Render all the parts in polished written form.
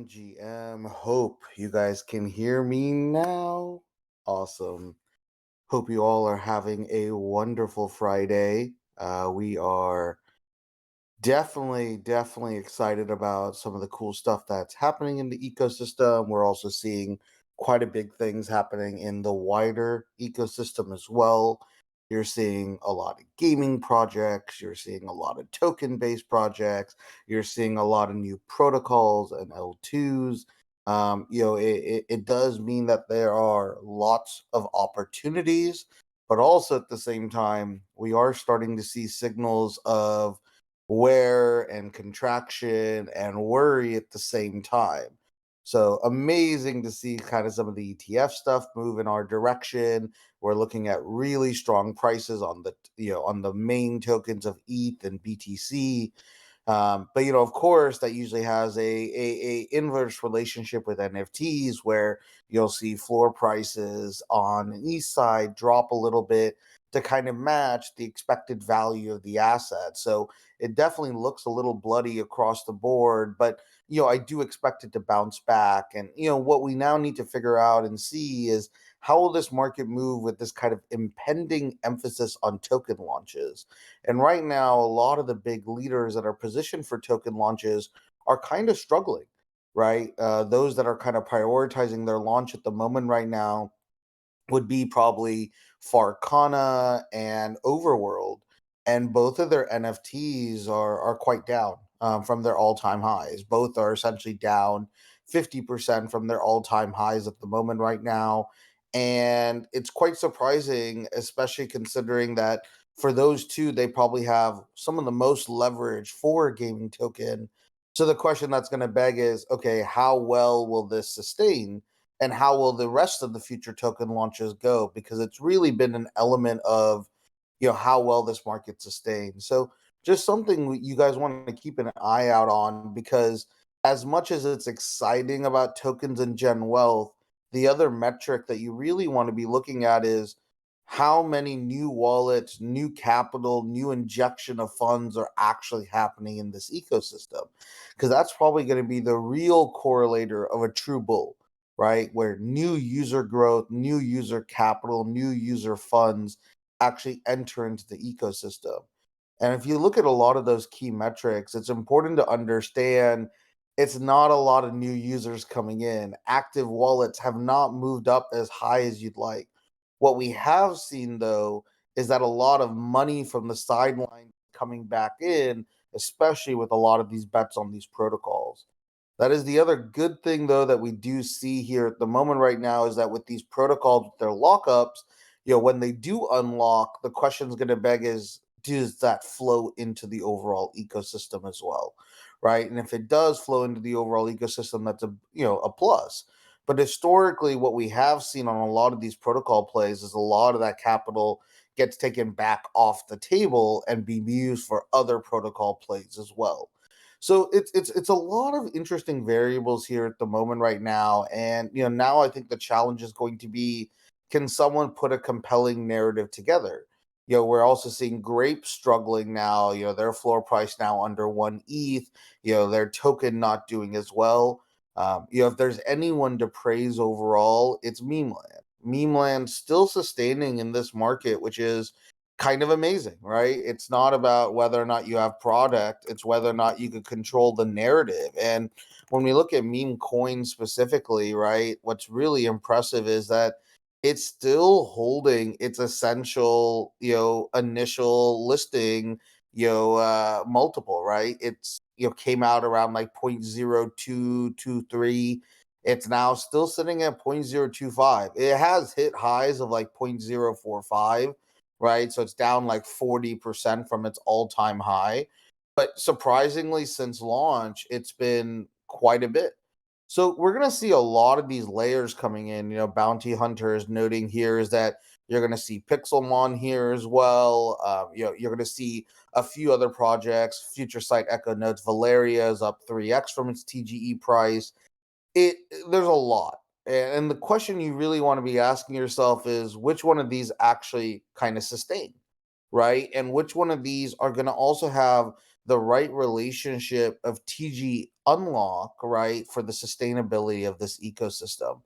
GM. Hope you guys can hear me now. Awesome. Hope you all are having a wonderful Friday. We are definitely excited about some of the cool stuff that's happening in the ecosystem. We're also seeing quite a big things happening in the wider ecosystem as well. You're seeing a lot of gaming projects, you're seeing a lot of token based projects, you're seeing a lot of new protocols and L2s. It does mean that there are lots of opportunities, but also at the same time, we are starting to see signals of wear and contraction and worry at the same time. So amazing to see kind of some of the ETF stuff move in our direction. We're looking at really strong prices on the main tokens of ETH and BTC. But of course, that usually has a inverse relationship with NFTs, where you'll see floor prices on the east side drop a little bit to kind of match the expected value of the asset. So it definitely looks a little bloody across the board, but I do expect it to bounce back. And what we now need to figure out and see is how will this market move with this kind of impending emphasis on token launches. And right now, a lot of the big leaders that are positioned for token launches are kind of struggling, right? Those that are kind of prioritizing their launch at the moment right now would be probably Farcana and Overworld, and both of their NFTs are quite down from their all time highs. Both are essentially down 50% from their all time highs at the moment right now, and it's quite surprising, especially considering that for those two, they probably have some of the most leverage for a gaming token. So the question that's going to beg is, okay, how well will this sustain? And how will the rest of the future token launches go? Because it's really been an element of how well this market sustains. So just something you guys want to keep an eye out on, because as much as it's exciting about tokens and gen wealth, the other metric that you really want to be looking at is how many new wallets, new capital, new injection of funds are actually happening in this ecosystem, because that's probably going to be the real correlator of a true bull, right? Where new user growth, new user capital, new user funds actually enter into the ecosystem. And if you look at a lot of those key metrics, it's important to understand it's not a lot of new users coming in. Active wallets have not moved up as high as you'd like. What we have seen, though, is that a lot of money from the sideline coming back in, especially with a lot of these bets on these protocols. That is the other good thing, though, that we do see here at the moment right now, is that with these protocols, with their lockups, when they do unlock, the question is going to beg is, does that flow into the overall ecosystem as well, right? And if it does flow into the overall ecosystem, that's a plus. But historically, what we have seen on a lot of these protocol plays is a lot of that capital gets taken back off the table and be used for other protocol plays as well. So it's a lot of interesting variables here at the moment right now, and now I think the challenge is going to be, can someone put a compelling narrative together? We're also seeing Grape struggling now. Their floor price now under one ETH. Their token not doing as well. If there's anyone to praise overall, it's Memeland. Memeland still sustaining in this market, which is kind of amazing, right? It's not about whether or not you have product, it's whether or not you can control the narrative. And when we look at meme coin specifically, right, what's really impressive is that it's still holding its essential, initial listing, multiple, right? It's came out around like 0.0223. It's now still sitting at 0.025. It has hit highs of like 0.045, right? So it's down like 40% from its all-time high. But surprisingly, since launch, it's been quite a bit. So we're going to see a lot of these layers coming in. Bounty Hunters noting here is that you're going to see Pixelmon here as well. You're going to see a few other projects. Future Sight Echo notes Valeria is up 3x from its TGE price. it There's a lot. And the question you really want to be asking yourself is, which one of these actually kind of sustain, right? And which one of these are going to also have the right relationship of TG unlock, right, for the sustainability of this ecosystem.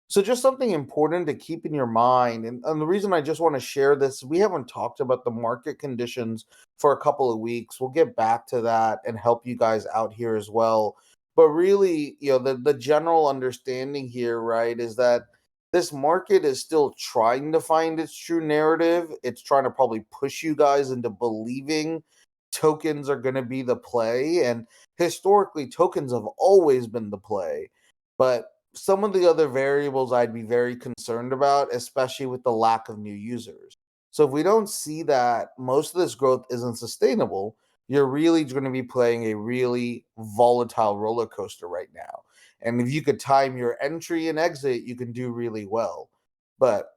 So just something important to keep in your mind. And the reason I just want to share this, we haven't talked about the market conditions for a couple of weeks. We'll get back to that and help you guys out here as well. But really, the general understanding here, right, is that this market is still trying to find its true narrative. It's trying to probably push you guys into believing tokens are going to be the play. And historically, tokens have always been the play. But some of the other variables I'd be very concerned about, especially with the lack of new users. So if we don't see that most of this growth isn't sustainable, you're really going to be playing a really volatile roller coaster right now. And if you could time your entry and exit, you can do really well. But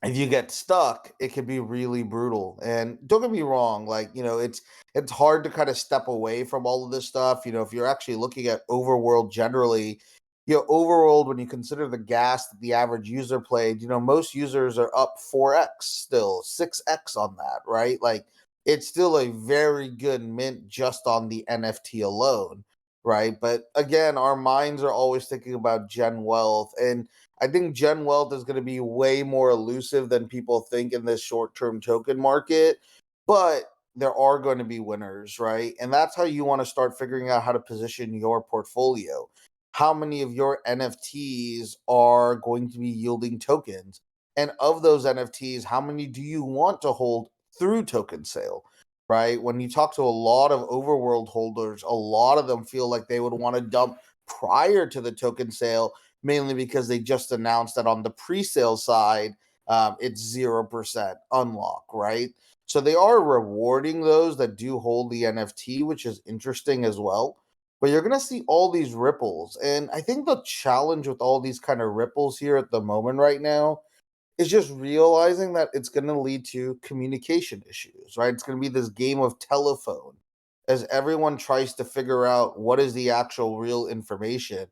if you get stuck, it can be really brutal. And don't get me wrong, like, it's hard to kind of step away from all of this stuff. If you're actually looking at overworld generally, overworld, when you consider the gas that the average user played, most users are up 4x still, 6x on that, right? Like, it's still a very good mint just on the NFT alone, right? But again, our minds are always thinking about Gen Wealth. And I think Gen Wealth is going to be way more elusive than people think in this short term token market, but there are going to be winners, right? And that's how you want to start figuring out how to position your portfolio. How many of your NFTs are going to be yielding tokens? And of those NFTs, how many do you want to hold through token sale? Right? When you talk to a lot of overworld holders, a lot of them feel like they would want to dump prior to the token sale, mainly because they just announced that on the pre-sale side, it's 0% unlock, right? So they are rewarding those that do hold the NFT, which is interesting as well. But you're going to see all these ripples. And I think the challenge with all these kind of ripples here at the moment right now is just realizing that it's going to lead to communication issues, right? It's going to be this game of telephone as everyone tries to figure out what is the actual real information.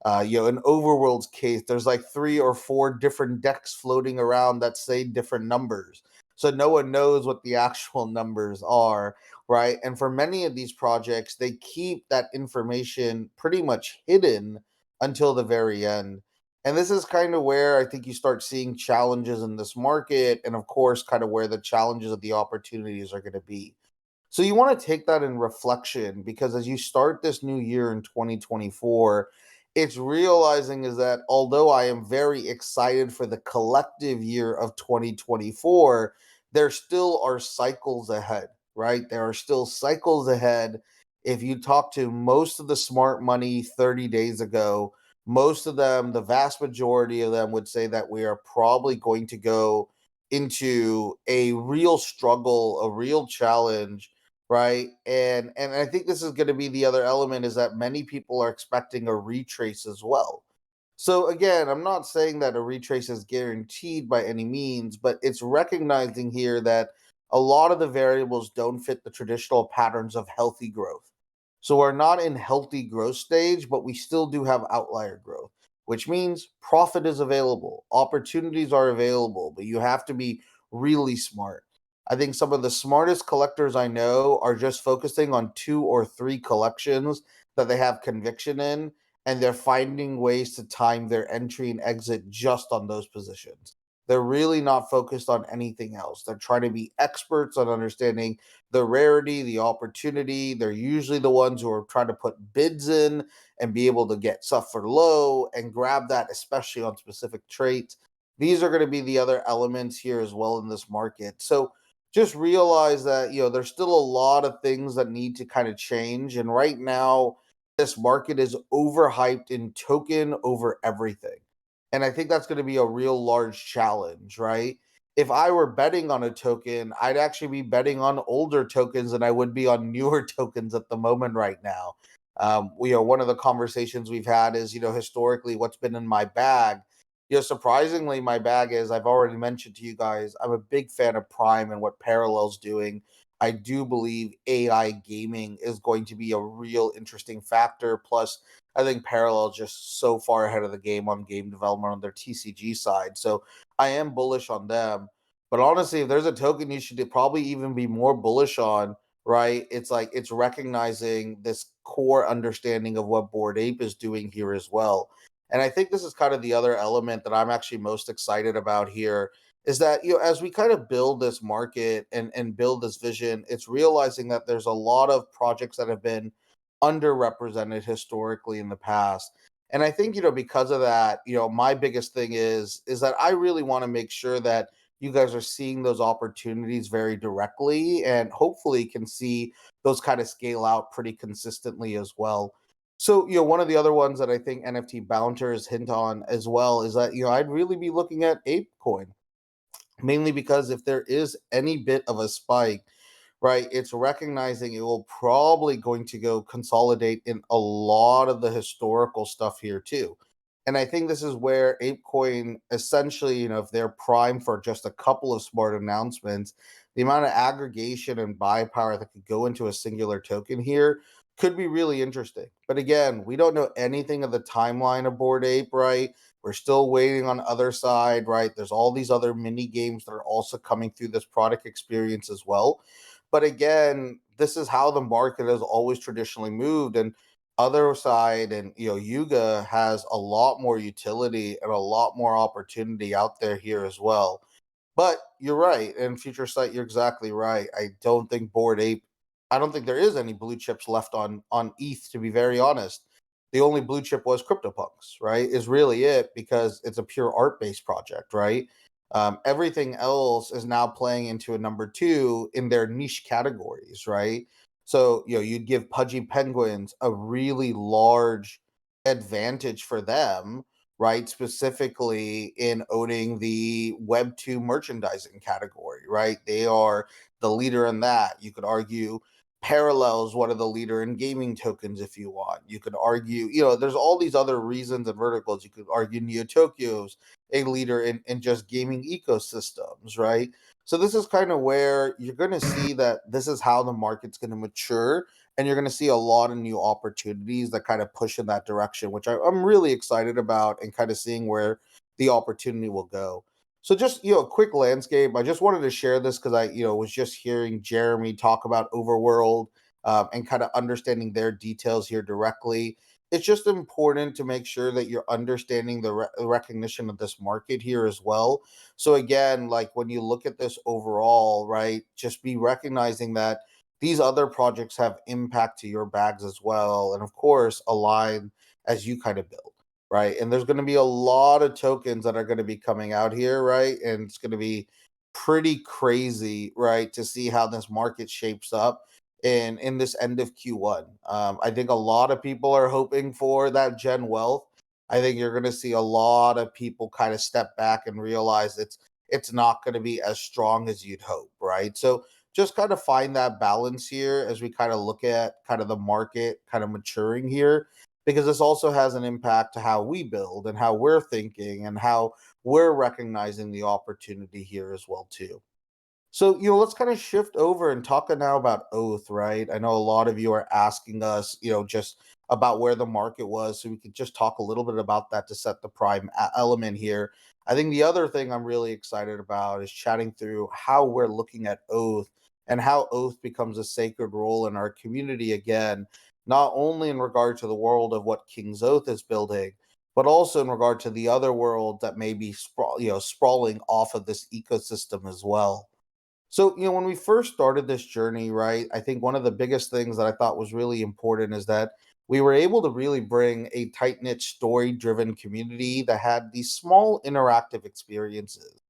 In Overworld's case, there's like 3 or 4 different decks floating around that say different numbers. So no one knows what the actual numbers are, right? And for many of these projects, they keep that information pretty much hidden until the very end. And this is kind of where I think you start seeing challenges in this market, and of course, kind of where the challenges of the opportunities are going to be. So you want to take that in reflection because as you start this new year in 2024, it's realizing is that although I am very excited for the collective year of 2024, there still are cycles ahead, right? There are still cycles ahead. If you talk to most of the smart money 30 days ago, most of them, the vast majority of them would say that we are probably going to go into a real struggle, a real challenge, right? And I think this is going to be the other element is that many people are expecting a retrace as well. So again, I'm not saying that a retrace is guaranteed by any means, but it's recognizing here that a lot of the variables don't fit the traditional patterns of healthy growth. So we're not in healthy growth stage, but we still do have outlier growth, which means profit is available, opportunities are available, but you have to be really smart. I think some of the smartest collectors I know are just focusing on 2 or 3 collections that they have conviction in, and they're finding ways to time their entry and exit just on those positions. They're really not focused on anything else. They're trying to be experts on understanding the rarity, the opportunity. They're usually the ones who are trying to put bids in and be able to get stuff for low and grab that, especially on specific traits. These are going to be the other elements here as well in this market. So just realize that, there's still a lot of things that need to kind of change. And right now, this market is overhyped in token over everything. And I think that's going to be a real large challenge, right? If I were betting on a token, I'd actually be betting on older tokens than I would be on newer tokens at the moment right now. One of the conversations we've had is, historically, what's been in my bag. Surprisingly, my bag is, I've already mentioned to you guys, I'm a big fan of Prime and what Parallel's doing. I do believe AI gaming is going to be a real interesting factor. Plus, I think Parallel is just so far ahead of the game on game development on their TCG side. So I am bullish on them. But honestly, if there's a token you should probably even be more bullish on right? It's like it's recognizing this core understanding of what Board Ape is doing here as well. And I think this is kind of the other element that I'm actually most excited about here is that, as we kind of build this market and build this vision, it's realizing that there's a lot of projects that have been underrepresented historically in the past. And I think, because of that, my biggest thing is that I really want to make sure that you guys are seeing those opportunities very directly and hopefully can see those kind of scale out pretty consistently as well. So, one of the other ones that I think NFT bounters hint on as well is that, I'd really be looking at ApeCoin, mainly because if there is any bit of a spike, right, it's recognizing it will probably going to go consolidate in a lot of the historical stuff here too. And I think this is where ApeCoin essentially, if they're primed for just a couple of smart announcements, the amount of aggregation and buy power that could go into a singular token here could be really interesting. But again, we don't know anything of the timeline of Board Ape, right? We're still waiting on other side, right? There's all these other mini games that are also coming through this product experience as well. But again, this is how the market has always traditionally moved. And other side and Yuga has a lot more utility and a lot more opportunity out there here as well. But you're right. And Future Sight, you're exactly right. I don't think there is any blue chips left on ETH, to be very honest. The only blue chip was CryptoPunks, right? Is really it because it's a pure art based project, right? Everything else is now playing into a number two in their niche categories, right? So, you'd give Pudgy Penguins a really large advantage for them, right? Specifically in owning the Web2 merchandising category, right? They are the leader in that. You could argue Parallels one of the leader in gaming tokens if you want. You could argue, there's all these other reasons and verticals. You could argue Neo Tokyo's a leader in just gaming ecosystems, right? So this is kind of where you're going to see that this is how the market's going to mature, and you're going to see a lot of new opportunities that kind of push in that direction, which I'm really excited about and kind of seeing where the opportunity will go. So just a quick landscape. I just wanted to share this because I was just hearing Jeremy talk about Overworld and kind of understanding their details here directly. It's just important to make sure that you're understanding the recognition of this market here as well. So again, like when you look at this overall, right, just be recognizing that these other projects have impact to your bags as well, and of course align as you kind of build, right? And there's going to be a lot of tokens that are going to be coming out here, right? And it's going to be pretty crazy, right, to see how this market shapes up in this end of Q1. I think a lot of people are hoping for that Gen Wealth. I think you're going to see a lot of people kind of step back and realize it's not going to be as strong as you'd hope, right? So just kind of find that balance here as we kind of look at kind of the market kind of maturing here, because this also has an impact to how we build and how we're thinking and how we're recognizing the opportunity here as well too. So, let's kind of shift over and talk now about Oath, right? I know a lot of you are asking us, just about where the market was. So we could just talk a little bit about that to set the prime element here. I think the other thing I'm really excited about is chatting through how we're looking at Oath and how Oath becomes a sacred role in our community again, not only in regard to the world of what King's Oath is building, but also in regard to the other world that may be sprawling off of this ecosystem as well. So, when we first started this journey, right, I think one of the biggest things that I thought was really important is that we were able to really bring a tight knit, story driven community that had these small interactive experiences.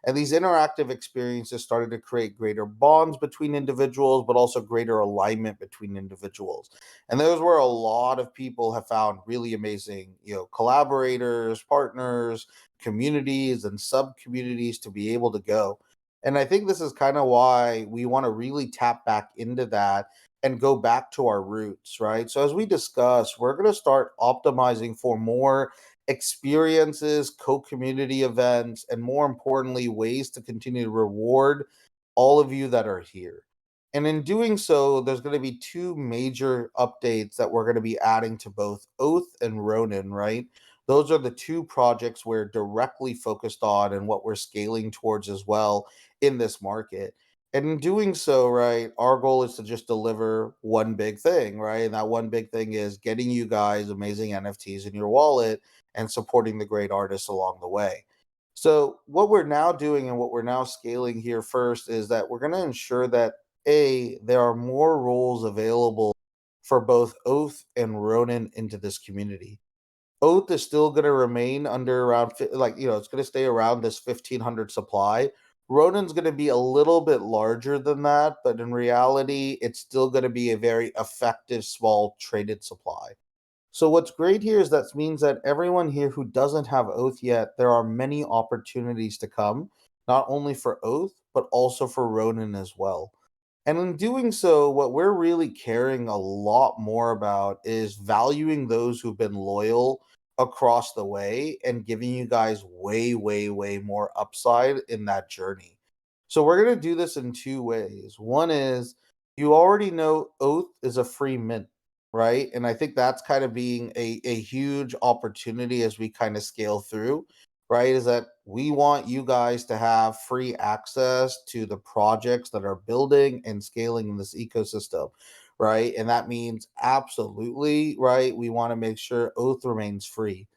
And these interactive experiences started to create greater bonds between individuals, but also greater alignment between individuals. And those where a lot of people have found really amazing, collaborators, partners, communities, and sub communities to be able to go. And I think this is kind of why we want to really tap back into that and go back to our roots, right? So, as we discuss, we're going to start optimizing for more experiences, co community events, and more importantly, ways to continue to reward all of you that are here. And in doing so, there's going to be two major updates that we're going to be adding to both Oath and Ronin, right? Those are the two projects we're directly focused on and what we're scaling towards as well in this market. And in doing so, right, our goal is to just deliver one big thing, right? And that one big thing is getting you guys amazing NFTs in your wallet and supporting the great artists along the way. So, what we're now doing and what we're now scaling here first is that we're going to ensure that there are more roles available for both Oath and Ronin into this community. Oath is still going to remain under around it's going to stay around this 1500 supply. Ronin's going to be a little bit larger than that, but in reality, it's still going to be a very effective small traded supply. So what's great here is that means that everyone here who doesn't have Oath yet, there are many opportunities to come, not only for Oath, but also for Ronin as well. And in doing so, what we're really caring a lot more about is valuing those who've been loyal across the way and giving you guys way, way, way more upside in that journey. So we're going to do this in two ways. One is you already know Oath is a free mint, right? And I think that's kind of being a huge opportunity as we kind of scale through, right? Is that we want you guys to have free access to the projects that are building and scaling in this ecosystem, right? And that means absolutely, right? We want to make sure Oath remains free.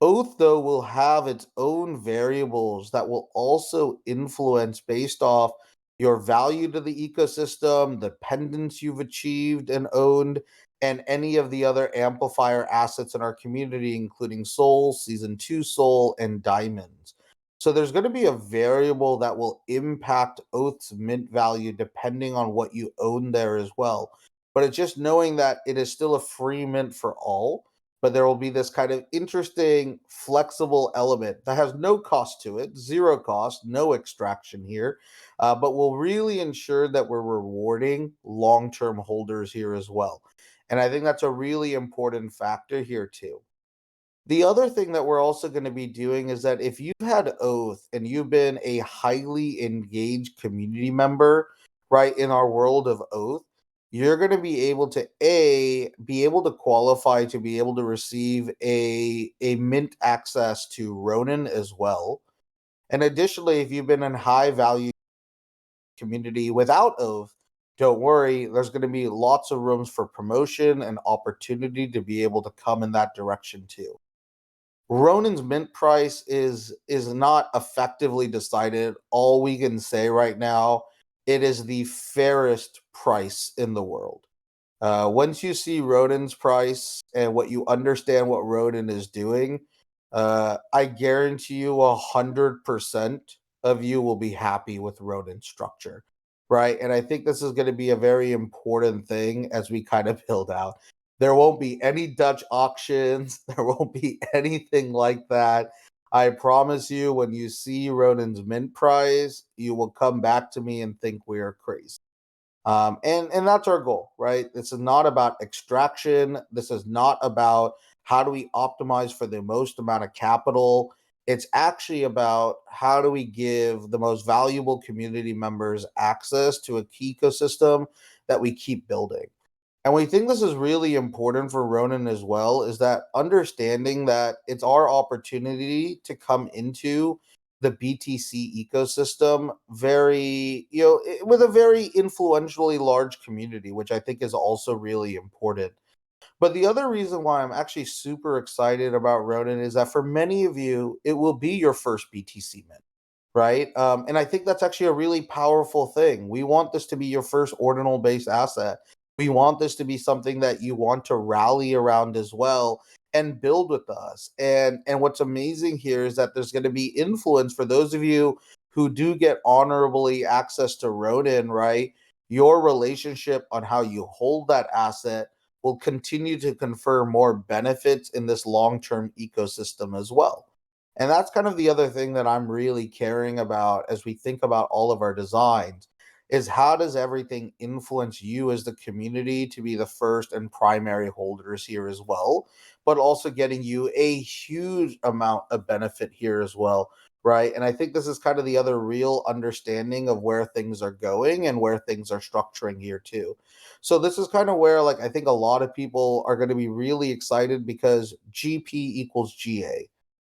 Oath, though, will have its own variables that will also influence based off your value to the ecosystem, the pendants you've achieved and owned, and any of the other amplifier assets in our community, including Soul, Season 2 Soul, and Diamonds. So there's going to be a variable that will impact Oath's mint value depending on what you own there as well. But it's just knowing that it is still a free mint for all, but there will be this kind of interesting flexible element that has no cost to it, zero cost, no extraction here, but will really ensure that we're rewarding long-term holders here as well. And I think that's a really important factor here too. The other thing that we're also going to be doing is that if you've had Oath and you've been a highly engaged community member, right, in our world of Oath, you're going to be able to be able to qualify to be able to receive a mint access to Ronin as well. And additionally, if you've been in high value community without Oath, don't worry, there's going to be lots of rooms for promotion and opportunity to be able to come in that direction too. Ronin's mint price is not effectively decided. All we can say right now, it is the fairest price in the world. Once you see Ronin's price and what you understand what Ronin is doing, I guarantee you 100% of you will be happy with Ronin's structure, right? And I think this is going to be a very important thing as we kind of build out. There won't be any Dutch auctions. There won't be anything like that. I promise you, when you see Ronin's mint price, you will come back to me and think we are crazy. And that's our goal, right? This is not about extraction. This is not about how do we optimize for the most amount of capital. It's actually about how do we give the most valuable community members access to a key ecosystem that we keep building. And we think this is really important for Ronin as well, is that understanding that it's our opportunity to come into the BTC ecosystem very, with a very influentially large community, which I think is also really important. But the other reason why I'm actually super excited about Ronin is that for many of you, it will be your first BTC mint, right? And I think that's actually a really powerful thing. We want this to be your first ordinal based asset. We want this to be something that you want to rally around as well and build with us. And what's amazing here is that there's going to be influence for those of you who do get honorably access to Ronin, right? Your relationship on how you hold that asset will continue to confer more benefits in this long-term ecosystem as well. And that's kind of the other thing that I'm really caring about as we think about all of our designs is how does everything influence you as the community to be the first and primary holders here as well, but also getting you a huge amount of benefit here as well, right? And I think this is kind of the other real understanding of where things are going and where things are structuring here too. So this is kind of where like I think a lot of people are going to be really excited because GP equals GA,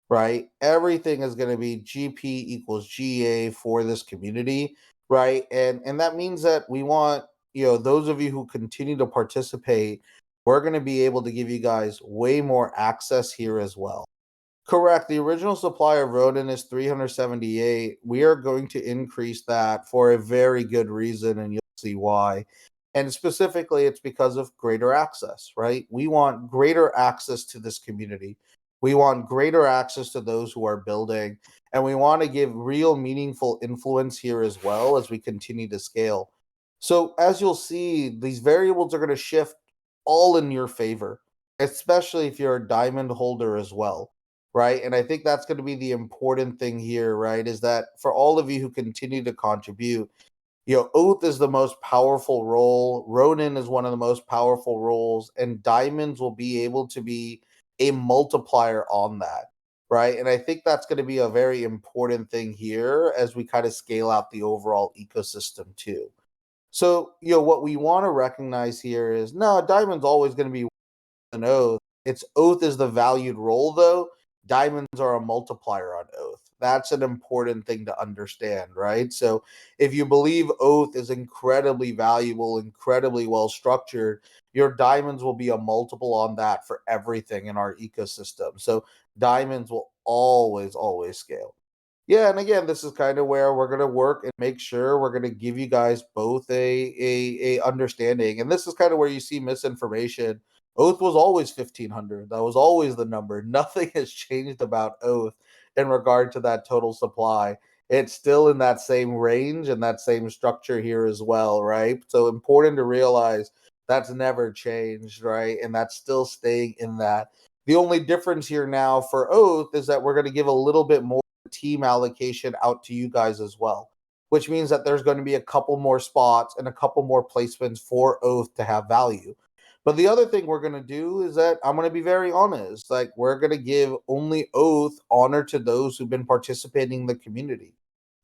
right? Everything is going to be GP equals GA for this community, right? And that means that we want, those of you who continue to participate, we're going to be able to give you guys way more access here as well. Correct. The original supply of Rodin is 378. We are going to increase that for a very good reason, and you'll see why. And specifically, it's because of greater access, right? We want greater access to this community. We want greater access to those who are building, and we want to give real meaningful influence here as well as we continue to scale. So, as you'll see, these variables are going to shift all in your favor, especially if you're a diamond holder as well, right? And I think that's going to be the important thing here, right? Is that for all of you who continue to contribute, Oath is the most powerful role. Ronin is one of the most powerful roles, and diamonds will be able to be a multiplier on that, right? And I think that's going to be a very important thing here as we kind of scale out the overall ecosystem too. So, what we want to recognize here is no, diamond's always going to be an oath. Its oath is the valued role, though. Diamonds are a multiplier on oath. That's an important thing to understand, right? So, if you believe oath is incredibly valuable, incredibly well structured, your diamonds will be a multiple on that for everything in our ecosystem. So, diamonds will always, always scale. Yeah, and again, this is kind of where we're gonna work and make sure we're gonna give you guys both a understanding. And this is kind of where you see misinformation. Oath was always 1500. That was always the number. Nothing has changed about Oath in regard to that total supply. It's still in that same range and that same structure here as well, right? So important to realize that's never changed, right? And that's still staying in that. The only difference here now for Oath is that we're going to give a little bit more team allocation out to you guys as well, which means that there's going to be a couple more spots and a couple more placements for Oath to have value. But the other thing we're going to do is that I'm going to be very honest. Like, we're going to give only Oath honor to those who've been participating in the community.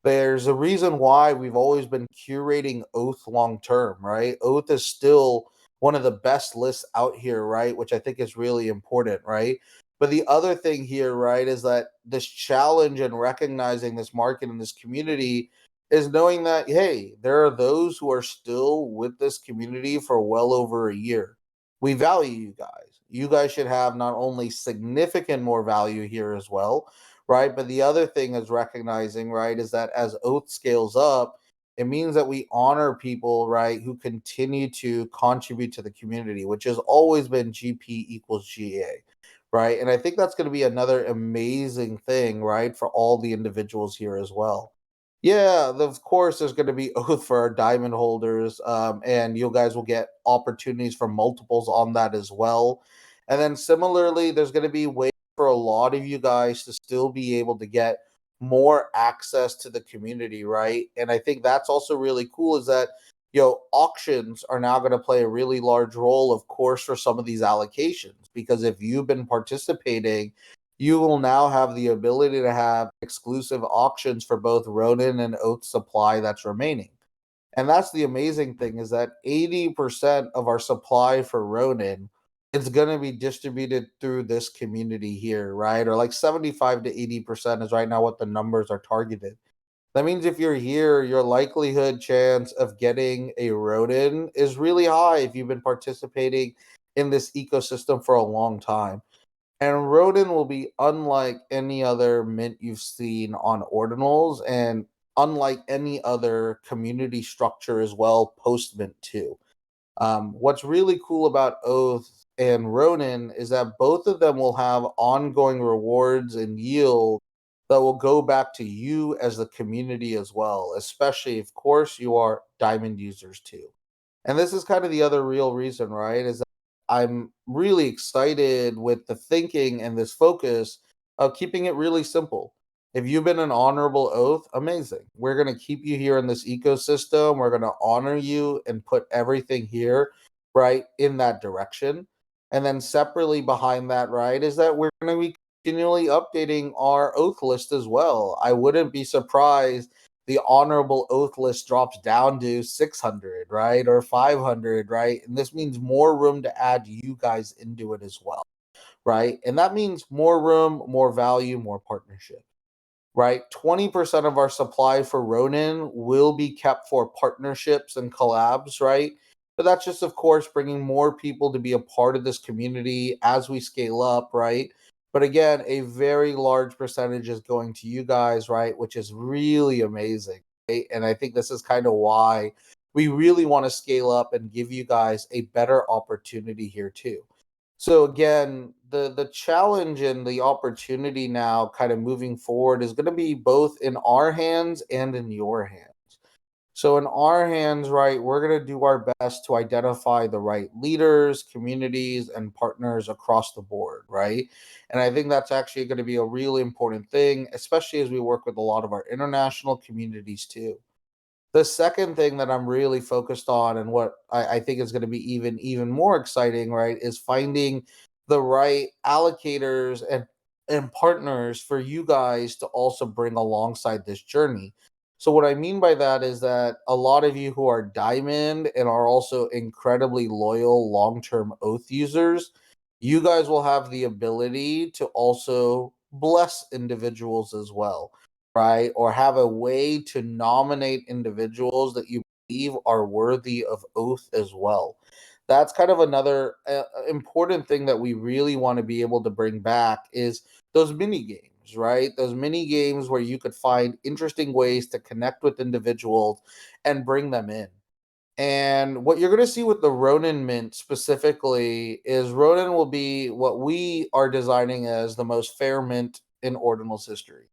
There's a reason why we've always been curating Oath long term, right? Oath is still one of the best lists out here, right? Which I think is really important, right? But the other thing here, right, is that this challenge and recognizing this market and this community is knowing that, hey, there are those who are still with this community for well over a year. We value you guys. You guys should have not only significant more value here as well, right? But the other thing is recognizing, right, is that as Oath scales up, it means that we honor people, right, who continue to contribute to the community, which has always been GP equals GA, right? And I think that's going to be another amazing thing, right, for all the individuals here as well. Yeah, of course, there's going to be Oath for our diamond holders, and you guys will get opportunities for multiples on that as well. And then similarly, there's going to be ways for a lot of you guys to still be able to get more access to the community, right? And I think that's also really cool is that, auctions are now going to play a really large role, of course, for some of these allocations. Because if you've been participating, you will now have the ability to have exclusive auctions for both Ronin and Oath supply that's remaining. And that's the amazing thing is that 80% of our supply for Ronin is going to be distributed through this community here, right? Or like 75 to 80% is right now what the numbers are targeted. That means if you're here, your likelihood chance of getting a Ronin is really high if you've been participating in this ecosystem for a long time. And Rodin will be unlike any other mint you've seen on ordinals and unlike any other community structure as well, post mint too. What's really cool about Oath and Ronin is that both of them will have ongoing rewards and yield that will go back to you as the community as well, especially, of course, you are diamond users too. And this is kind of the other real reason, right? Is that I'm really excited with the thinking and this focus of keeping it really simple. If you've been an honorable oath, amazing. We're going to keep you here in this ecosystem. We're going to honor you and put everything here, right, in that direction. And then separately behind that, right, is that we're going to be continually updating our oath list as well. I wouldn't be surprised the honorable oath list drops down to 600, right? Or 500, right? And this means more room to add you guys into it as well, right? And that means more room, more value, more partnership, right? 20% of our supply for Ronin will be kept for partnerships and collabs, right? But that's just, of course, bringing more people to be a part of this community as we scale up, right? But again, a very large percentage is going to you guys, right? Which is really amazing, right? And I think this is kind of why we really want to scale up and give you guys a better opportunity here too. So again, the challenge and the opportunity now kind of moving forward is going to be both in our hands and in your hands. So in our hands, right, we're going to do our best to identify the right leaders, communities, and partners across the board, right? And I think that's actually going to be a really important thing, especially as we work with a lot of our international communities too. The second thing that I'm really focused on, and what I think is going to be even more exciting, right, is finding the right allocators and partners for you guys to also bring alongside this journey. So what I mean by that is that a lot of you who are diamond and are also incredibly loyal long-term oath users, you guys will have the ability to also bless individuals as well, right? Or have a way to nominate individuals that you believe are worthy of oath as well. That's kind of another important thing that we really want to be able to bring back is those mini games, right? Those mini games where you could find interesting ways to connect with individuals and bring them in. And what you're going to see with the Ronin Mint specifically is Ronin will be what we are designing as the most fair mint in Ordinal's history,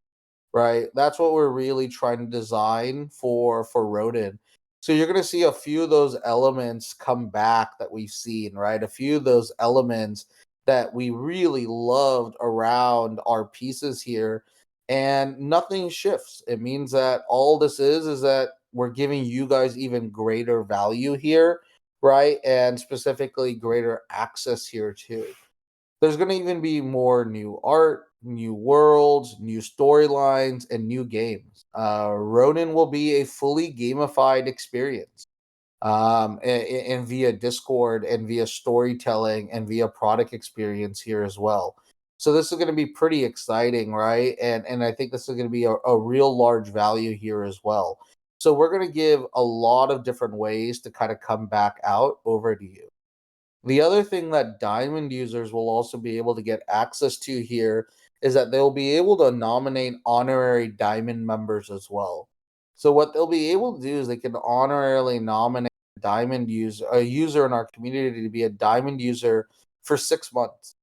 right? That's what we're really trying to design for Rodin. So you're going to see a few of those elements come back that we've seen, right? A few of those elements that we really loved around our pieces here, and nothing shifts. It means that all this is that we're giving you guys even greater value here, right? And specifically greater access here too. There's going to even be more new art, new worlds, new storylines, and new games. Ronin will be a fully gamified experience, and via Discord and via storytelling and via product experience here as well. So this is going to be pretty exciting, right? And I think this is going to be a real large value here as well. So we're going to give a lot of different ways to kind of come back out over to you. The other thing that Diamond users will also be able to get access to here is that they'll be able to nominate honorary Diamond members as well. So what they'll be able to do is they can honorarily nominate a user in our community to be a Diamond user for 6 months,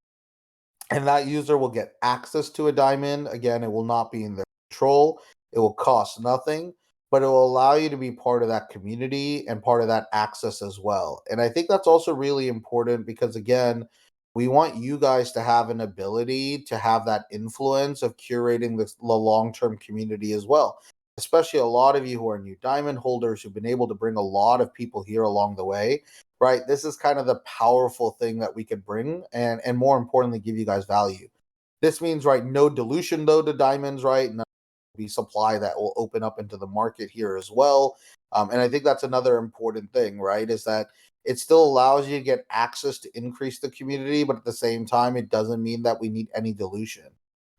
and that user will get access to a diamond. Again, it will not be in their control. It will cost nothing, but it will allow you to be part of that community and part of that access as well. And I think that's also really important because, again, we want you guys to have an ability to have that influence of curating the long term community as well. Especially a lot of you who are new diamond holders who've been able to bring a lot of people here along the way, right? This is kind of the powerful thing that we could bring, and more importantly, give you guys value. This means, right, no dilution though to diamonds, right? And be supply that will open up into the market here as well. And I think that's another important thing, right? Is that it still allows you to get access to increase the community, but at the same time, it doesn't mean that we need any dilution.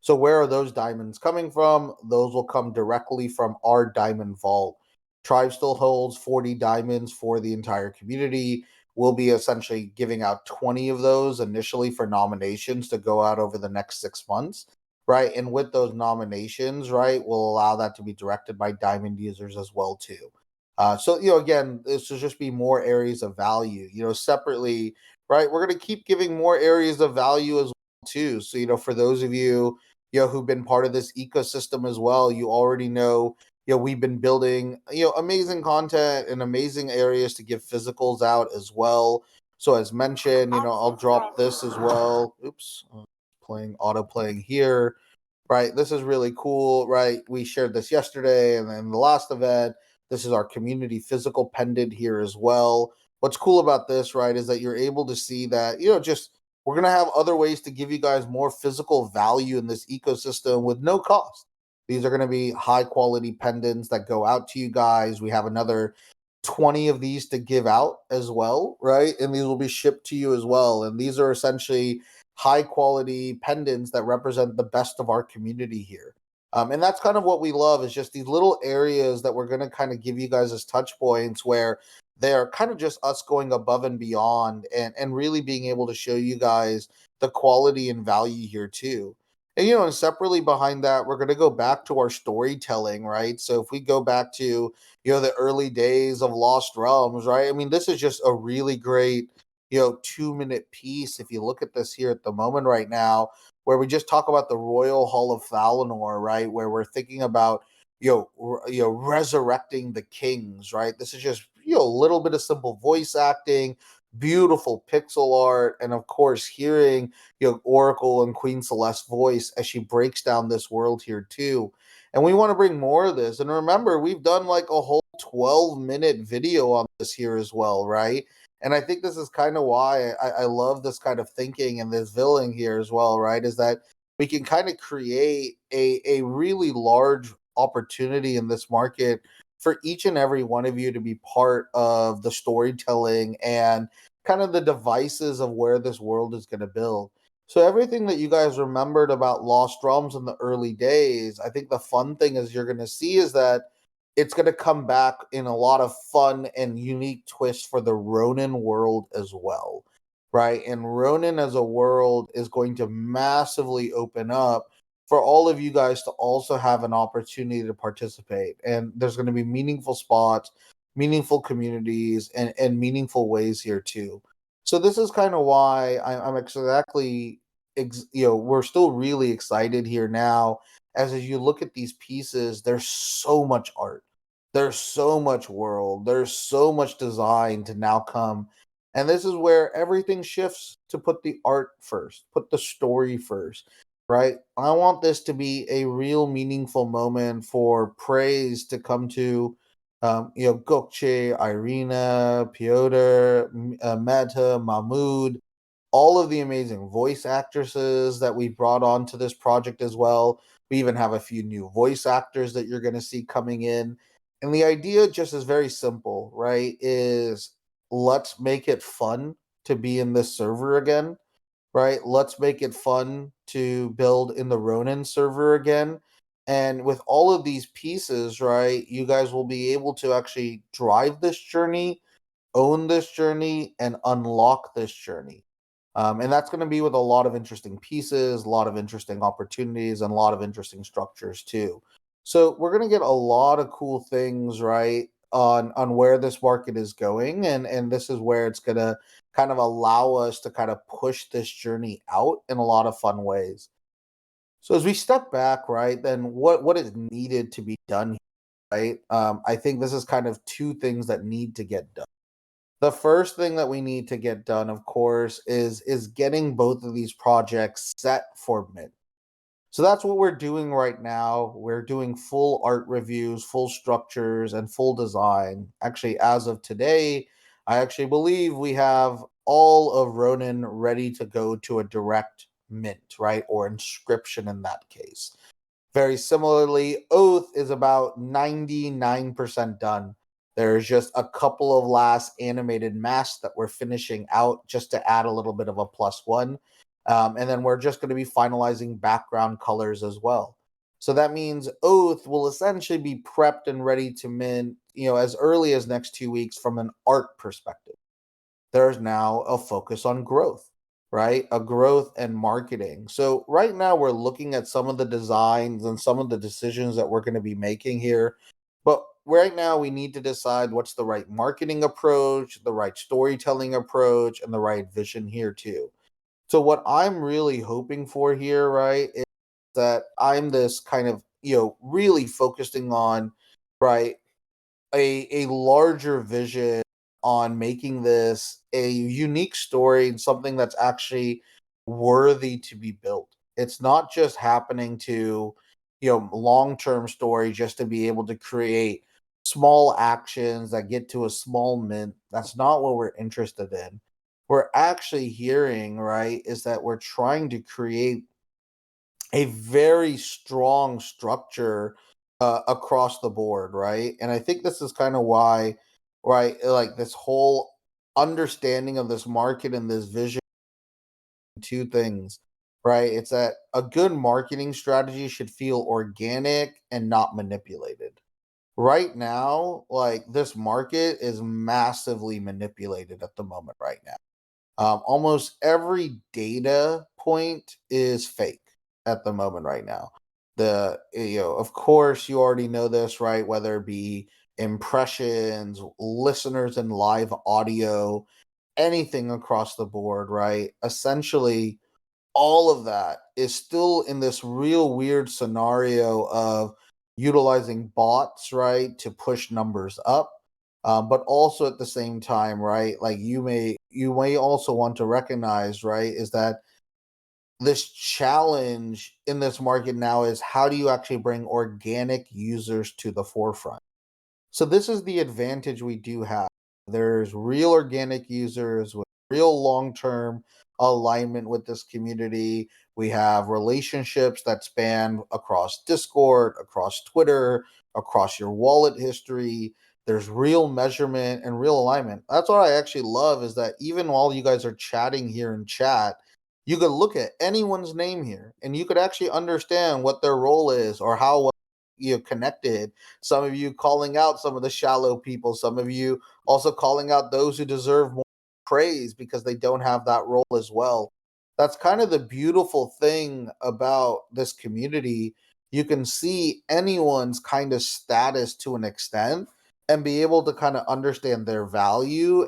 So where are those diamonds coming from? Those will come directly from our diamond vault. Tribe still holds 40 diamonds for the entire community. We'll be essentially giving out 20 of those initially for nominations to go out over the next 6 months, right? And with those nominations, right, will allow that to be directed by diamond users as well too. So again, this will just be more areas of value. Separately, right? We're going to keep giving more areas of value as well too. So for those of you who've been part of this ecosystem as well, you already know. We've been building amazing content and amazing areas to give physicals out as well. So as mentioned, I'll drop this as well. Oops, playing auto playing here, right? This is really cool, right? We shared this yesterday and then the last event. This is our community physical pendant here as well. What's cool about this, right, is that you're able to see that, just we're going to have other ways to give you guys more physical value in this ecosystem with no cost. These are going to be high quality pendants that go out to you guys. We have another 20 of these to give out as well, right? And these will be shipped to you as well. And these are essentially high quality pendants that represent the best of our community here. And that's kind of what we love, is just these little areas that we're going to kind of give you guys as touch points where they're kind of just us going above and beyond, and really being able to show you guys the quality and value here too. And and separately behind that, we're going to go back to our storytelling, right? So if we go back to the early days of Lost Realms, right? I mean, this is just a really great 2-minute piece. If you look at this here at the moment right now, where we just talk about the Royal Hall of Valinor, right? Where we're thinking about resurrecting the kings, right? This is just a little bit of simple voice acting, beautiful pixel art, and of course hearing Oracle and Queen Celeste's voice as she breaks down this world here too. And we want to bring more of this. And remember, we've done like a whole 12-minute video on this here as well, right? And I think this is kind of why I love this kind of thinking and this villain here as well, right? Is that we can kind of create a really large opportunity in this market for each and every one of you to be part of the storytelling and kind of the devices of where this world is going to build. So everything that you guys remembered about Lost Realms in the early days, I think the fun thing is you're going to see is that it's going to come back in a lot of fun and unique twists for the Ronin world as well, right? And Ronin as a world is going to massively open up for all of you guys to also have an opportunity to participate. And there's going to be meaningful spots, meaningful communities, and meaningful ways here too. So this is kind of why I'm exactly, we're still really excited here now. As you look at these pieces, there's so much art, there's so much world, there's so much design to now come. And this is where everything shifts to put the art first, put the story first, right? I want this to be a real meaningful moment for praise to come to, Gokce, Irina, Piotr, Meta, Mahmoud, all of the amazing voice actresses that we brought on to this project as well. We even have a few new voice actors that you're going to see coming in. And the idea just is very simple, right? Is let's make it fun to be in this server again, right? Let's make it fun to build in the Ronin server again. And with all of these pieces, right, you guys will be able to actually drive this journey, own this journey, and unlock this journey. And that's going to be with a lot of interesting pieces, a lot of interesting opportunities, and a lot of interesting structures too. So we're going to get a lot of cool things, right, on where this market is going, and this is where it's going to kind of allow us to kind of push this journey out in a lot of fun ways. So as we step back, right, then what is needed to be done, right? I think this is kind of two things that need to get done. The first thing that we need to get done, of course, is getting both of these projects set for mint. So that's what we're doing right now. We're doing full art reviews, full structures, and full design. Actually, as of today, I actually believe we have all of Ronin ready to go to a direct mint, right? Or inscription in that case. Very similarly, Oath is about 99% done. There's just a couple of last animated masks that we're finishing out just to add a little bit of a plus one. And then we're just going to be finalizing background colors as well. So that means Oath will essentially be prepped and ready to mint, as early as next 2 weeks from an art perspective. There's now a focus on growth, right? A growth and marketing. So right now we're looking at some of the designs and some of the decisions that we're going to be making here. But right now we need to decide what's the right marketing approach, the right storytelling approach, and the right vision here too. So what I'm really hoping for here, right, is that I'm this kind of, really focusing on, right, a larger vision on making this a unique story and something that's actually worthy to be built. It's not just happening to, long-term story just to be able to create small actions that get to a small mint. That's not what we're interested in. We're actually hearing, right, is that we're trying to create a very strong structure across the board, right? And I think this is kind of why, right, like this whole understanding of this market and this vision, two things. right? It's that a good marketing strategy should feel organic and not manipulated. Right now, like this market is massively manipulated at the moment right now. Almost every data point is fake at the moment right now. Of course, you already know this, right? Whether it be impressions, listeners, and live audio, anything across the board, right? Essentially, all of that is still in this real weird scenario of utilizing bots, right, to push numbers up. But also at the same time, right, like you may also want to recognize, right, is that this challenge in this market now is how do you actually bring organic users to the forefront? So this is the advantage we do have. There's real organic users with real long-term alignment with this community. We have relationships that span across Discord, across Twitter, across your wallet history. There's real measurement and real alignment. That's what I actually love is that even while you guys are chatting here in chat, you could look at anyone's name here and you could actually understand what their role is or how well you connected. Some of you calling out some of the shallow people, some of you also calling out those who deserve more praise because they don't have that role as well. That's kind of the beautiful thing about this community. You can see anyone's kind of status to an extent and be able to kind of understand their value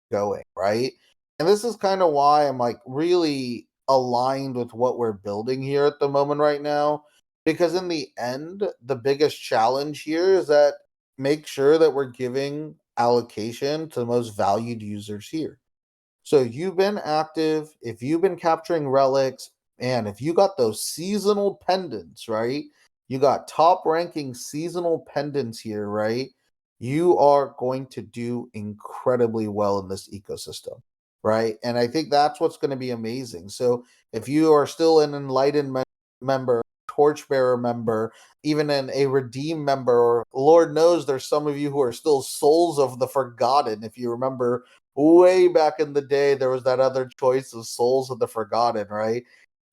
going, right? And this is kind of why I'm like really aligned with what we're building here at the moment right now. Because in the end, the biggest challenge here is that make sure that we're giving allocation to the most valued users here. So you've been active, if you've been capturing relics, and if you got those seasonal pendants, right? You got top ranking seasonal pendants here, right? You are going to do incredibly well in this ecosystem, right? And I think that's what's going to be amazing. So if you are still an enlightenment member, torchbearer member, even a redeem member, or Lord knows there's some of you who are still souls of the forgotten. If you remember way back in the day, there was that other choice of Souls of the Forgotten, right?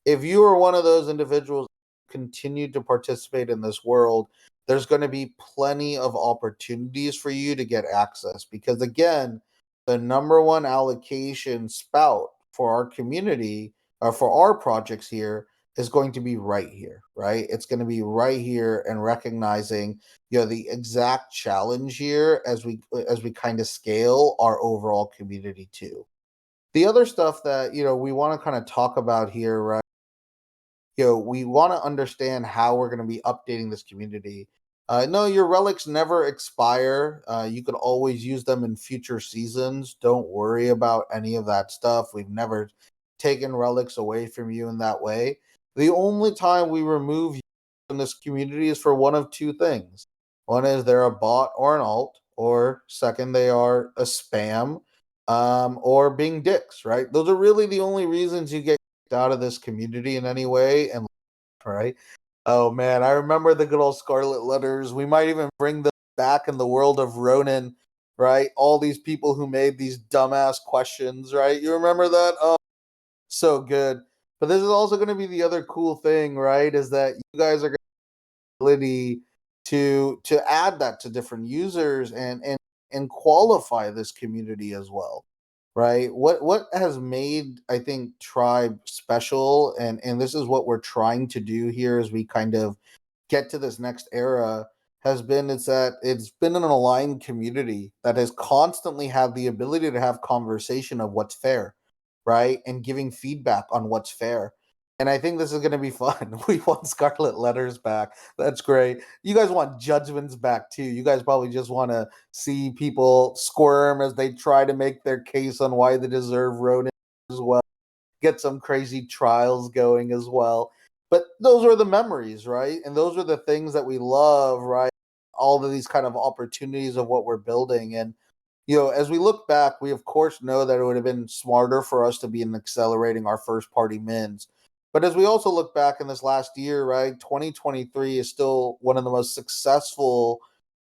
If you are one of those individuals who continue to participate in this world, there's going to be plenty of opportunities for you to get access because, again, the number one allocation spout for our community or for our projects here is going to be right here, right? It's going to be right here and recognizing the exact challenge here as we kind of scale our overall community too. The other stuff that we want to kind of talk about here, right? We want to understand how we're going to be updating this community. No, your relics never expire. You could always use them in future seasons. Don't worry about any of that stuff. We've never taken relics away from you in that way. The only time we remove you in this community is for one of two things. One is they're a bot or an alt, or second, they are a spam, or being dicks, right? Those are really the only reasons you get out of this community in any way. And right, oh man, I remember the good old scarlet letters. We might even bring them back in the world of Ronin, right? All these people who made these dumbass questions, right? You remember that? Oh, so good. But this is also going to be the other cool thing, right? Is that you guys are going to have the ability to add that to different users and qualify this community as well, right? What has made, I think, Tribe special, and this is what we're trying to do here as we kind of get to this next era, has been it's that it's been an aligned community that has constantly had the ability to have conversation of what's fair, right? And giving feedback on what's fair. And I think this is going to be fun. We want Scarlet Letters back. That's great. You guys want Judgments back too. You guys probably just want to see people squirm as they try to make their case on why they deserve Ronin as well. Get some crazy trials going as well. But those are the memories, right? And those are the things that we love, right? All of these kind of opportunities of what we're building. And as we look back, we of course know that it would have been smarter for us to be in accelerating our first party mins. But as we also look back in this last year, right, 2023 is still one of the most successful.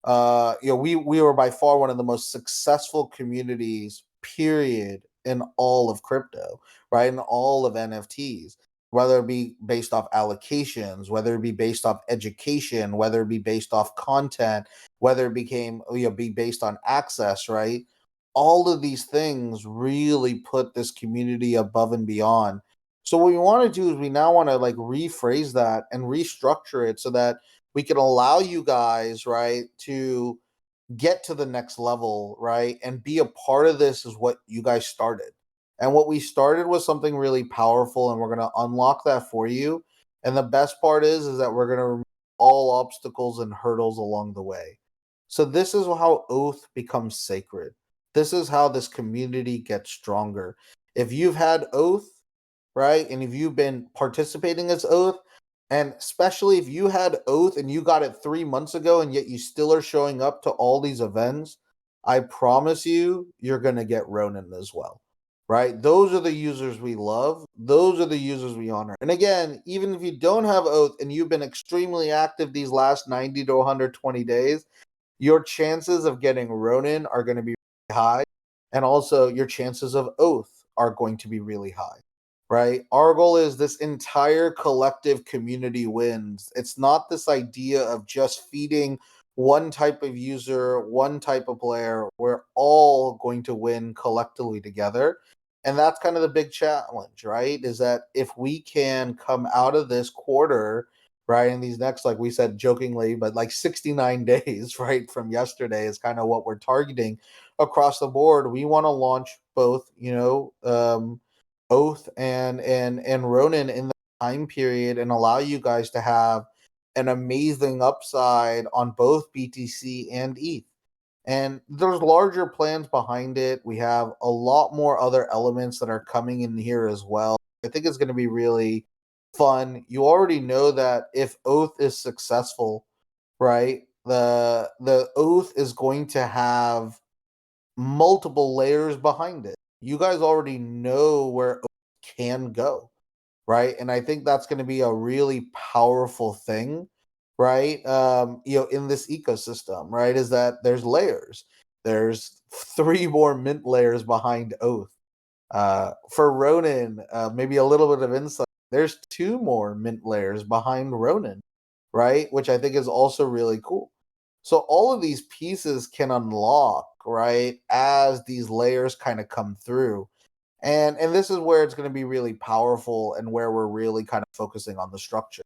We were by far one of the most successful communities, period, in all of crypto, right, in all of NFTs. whether it be based off allocations, whether it be based off education, whether it be based off content, whether it became be based on access, right? All of these things really put this community above and beyond. So what we want to do is we now want to like rephrase that and restructure it so that we can allow you guys, right, to get to the next level, right? And be a part of this is what you guys started. And what we started was something really powerful, and we're going to unlock that for you. And the best part is that we're going to remove all obstacles and hurdles along the way. So this is how Oath becomes sacred. This is how this community gets stronger. If you've had Oath, right, and if you've been participating as Oath, and especially if you had Oath and you got it 3 months ago and yet you still are showing up to all these events, I promise you, you're going to get Ronin as well. Right? Those are the users we love. Those are the users we honor. And again, even if you don't have Oath and you've been extremely active these last 90 to 120 days, your chances of getting Ronin are going to be really high. And also, your chances of Oath are going to be really high, right? Our goal is this entire collective community wins. It's not this idea of just feeding one type of user, one type of player. We're all going to win collectively together. And that's kind of the big challenge, right? Is that if we can come out of this quarter, right, in these next, like we said jokingly, but like 69 days, right, from yesterday is kind of what we're targeting across the board. We want to launch both, Oath and Ronin in the time period and allow you guys to have an amazing upside on both BTC and ETH. And there's larger plans behind it. We have a lot more other elements that are coming in here as well. I think it's going to be really fun. You already know that if Oath is successful, right? The Oath is going to have multiple layers behind it. You guys already know where Oath can go, right? And I think that's going to be a really powerful thing, right? In this ecosystem, right? Is that there's layers. There's three more mint layers behind Oath. For Ronin, maybe a little bit of insight. There's two more mint layers behind Ronin, right? Which I think is also really cool. So all of these pieces can unlock, right, as these layers kind of come through. And this is where it's going to be really powerful and where we're really kind of focusing on the structure.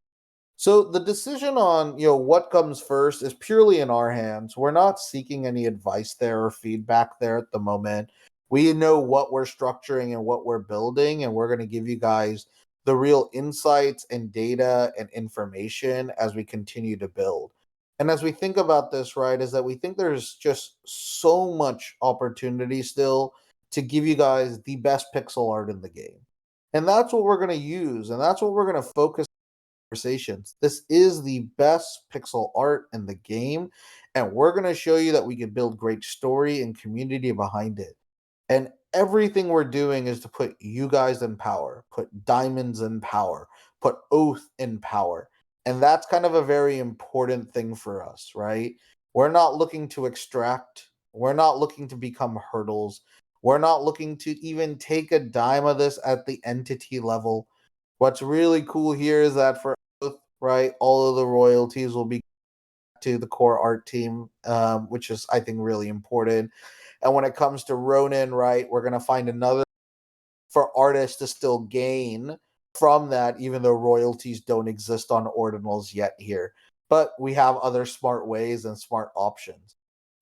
So the decision on, what comes first is purely in our hands. We're not seeking any advice there or feedback there at the moment. We know what we're structuring and what we're building, and we're going to give you guys the real insights and data and information as we continue to build. And as we think about this, right, is that we think there's just so much opportunity still to give you guys the best pixel art in the game. And that's what we're going to use, and that's what we're going to focus conversations. This is the best pixel art in the game, and we're going to show you that we can build great story and community behind it. And everything we're doing is to put you guys in power, put diamonds in power, put Oath in power. And that's kind of a very important thing for us, right? We're not looking to extract, we're not looking to become hurdles. We're not looking to even take a dime of this at the entity level. What's really cool here is that for Oath, right, all of the royalties will be to the core art team, which is, I think, really important. And when it comes to Ronin, right, we're going to find another for artists to still gain from that, even though royalties don't exist on ordinals yet here. But we have other smart ways and smart options.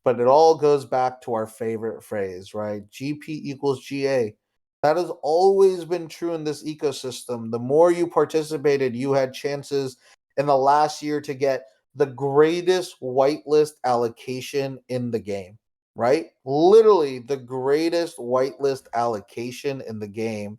But it all goes back to our favorite phrase, right? GP equals GA. That has always been true in this ecosystem. The more you participated, you had chances in the last year to get the greatest whitelist allocation in the game, right? Literally the greatest whitelist allocation in the game.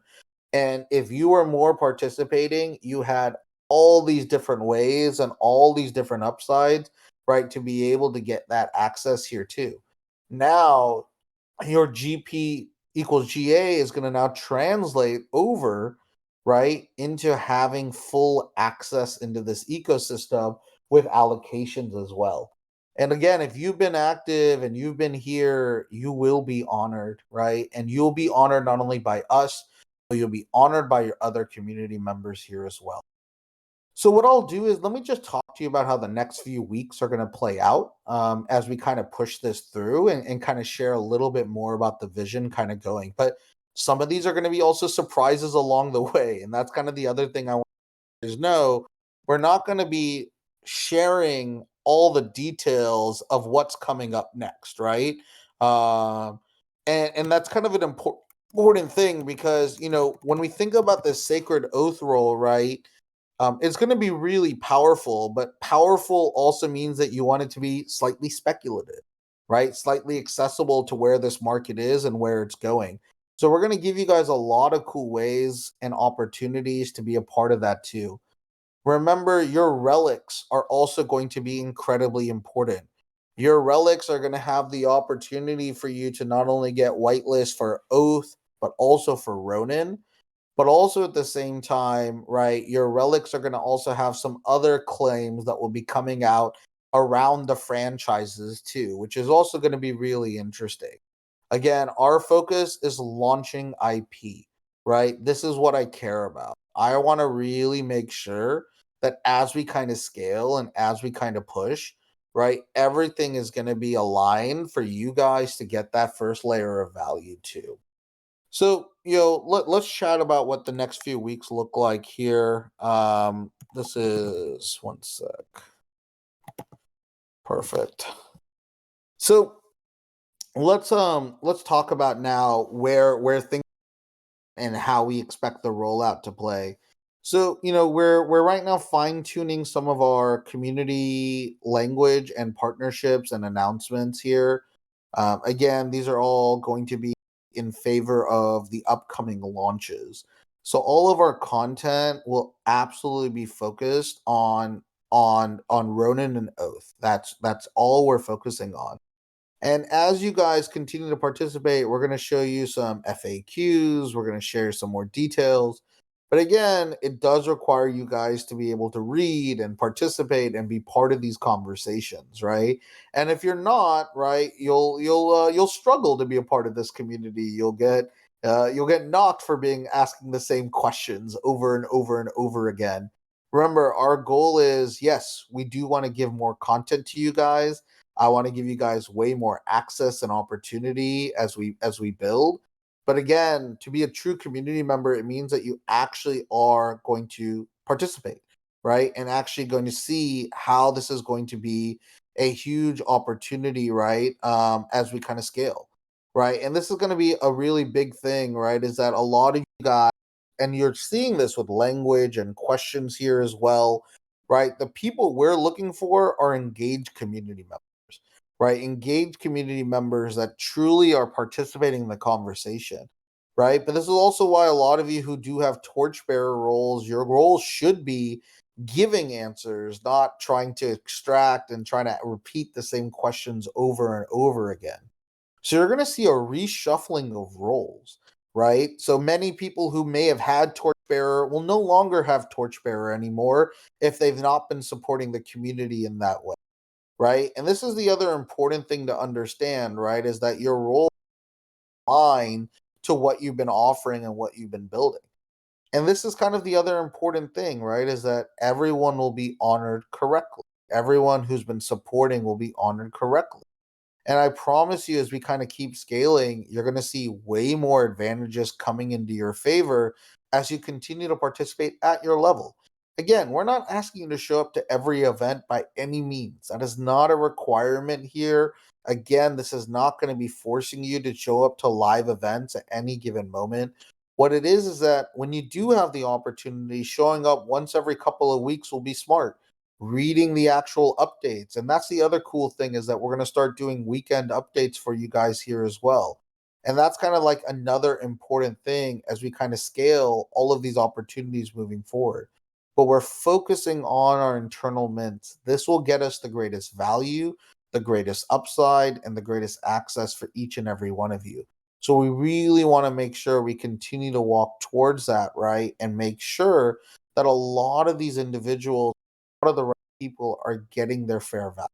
And if you were more participating, you had all these different ways and all these different upsides, right, to be able to get that access here too. Now, your GP equals GA is going to now translate over, right, into having full access into this ecosystem with allocations as well. And again, if you've been active and you've been here, you will be honored, right? And you'll be honored not only by us, you'll be honored by your other community members here as well. So what I'll do is let me just talk to you about how the next few weeks are going to play out as we kind of push this through and kind of share a little bit more about the vision kind of going. But some of these are going to be also surprises along the way, and that's kind of the other thing I want is no, we're not going to be sharing all the details of what's coming up next, right? Um, and that's kind of an important thing because when we think about this sacred oath roll, right? It's going to be really powerful, but powerful also means that you want it to be slightly speculative, right? Slightly accessible to where this market is and where it's going. So we're going to give you guys a lot of cool ways and opportunities to be a part of that too. Remember, your relics are also going to be incredibly important. Your relics are going to have the opportunity for you to not only get whitelist for Oath, but also for Ronin. But also at the same time, right, your relics are going to also have some other claims that will be coming out around the franchises too, which is also going to be really interesting. Again, our focus is launching IP, right? This is what I care about. I want to really make sure that as we kind of scale and as we kind of push, right, everything is going to be aligned for you guys to get that first layer of value too. So, let's chat about what the next few weeks look like here. This is one sec. Perfect. So let's talk about now where things and how we expect the rollout to play. So, we're right now fine-tuning some of our community language and partnerships and announcements here. Again, these are all going to be in favor of the upcoming launches. So all of our content will absolutely be focused on Ronin and Oath. That's all we're focusing on. And as you guys continue to participate, we're going to show you some FAQs, we're going to share some more details. But again, it does require you guys to be able to read and participate and be part of these conversations, right? And if you're not, right, you'll struggle to be a part of this community. You'll get knocked for being asking the same questions over and over and over again. Remember, our goal is yes, we do want to give more content to you guys. I want to give you guys way more access and opportunity as we build. But again, to be a true community member, it means that you actually are going to participate, right? And actually going to see how this is going to be a huge opportunity, right? As we kind of scale, right? And this is going to be a really big thing, right? Is that a lot of you guys, and you're seeing this with language and questions here as well, right? The people we're looking for are engaged community members, right? Engaged community members that truly are participating in the conversation, right? But this is also why a lot of you who do have torchbearer roles, your role should be giving answers, not trying to extract and trying to repeat the same questions over and over again. So you're going to see a reshuffling of roles, right? So many people who may have had torchbearer will no longer have torchbearer anymore if they've not been supporting the community in that way, right? And this is the other important thing to understand, right? Is that your role line to what you've been offering and what you've been building. And this is kind of the other important thing, right? Is that everyone will be honored correctly. Everyone who's been supporting will be honored correctly. And I promise you, as we kind of keep scaling, you're going to see way more advantages coming into your favor as you continue to participate at your level. Again, we're not asking you to show up to every event by any means. That is not a requirement here. Again, this is not going to be forcing you to show up to live events at any given moment. What it is that when you do have the opportunity, showing up once every couple of weeks will be smart, reading the actual updates. And that's the other cool thing is that we're going to start doing weekend updates for you guys here as well. And that's kind of like another important thing as we kind of scale all of these opportunities moving forward. But we're focusing on our internal mints. This will get us the greatest value, the greatest upside, and the greatest access for each and every one of you. So we really want to make sure we continue to walk towards that, right? And make sure that a lot of these individuals, a lot of the right people are getting their fair value.